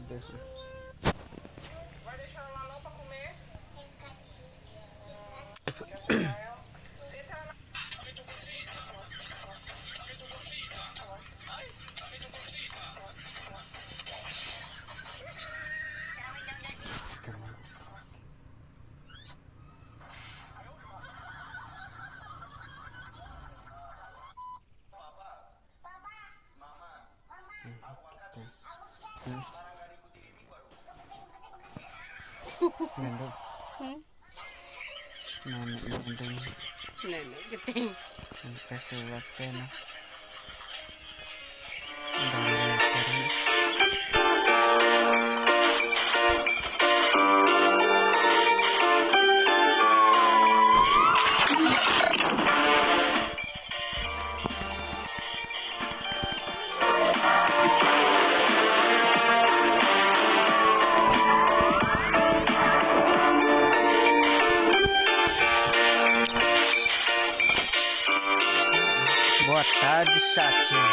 Deixa. Vai deixar ela lá não pra comer? Quer sentar ela? Senta ela na... Nandun. Nenek nandun. Nenek gede. Kasih waktu na. Dari boa tarde, chatinho.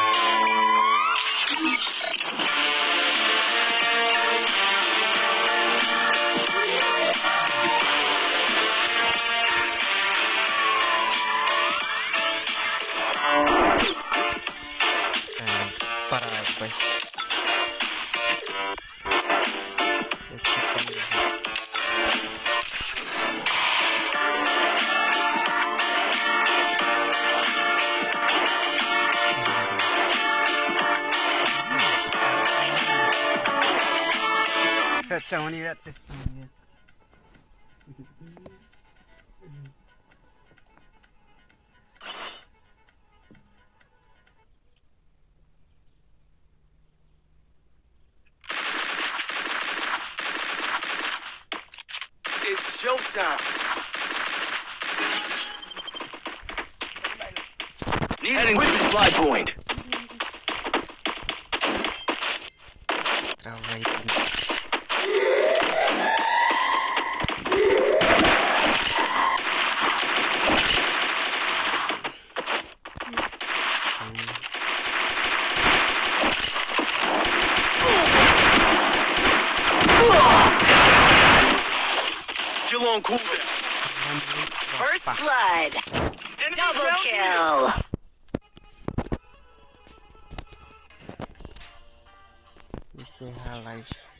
Paraguas. Jangan lihat testimoninya. It's showtime. Heading to supply point. Travay. Still on cooldown. First blood. Double kill. We say hi live.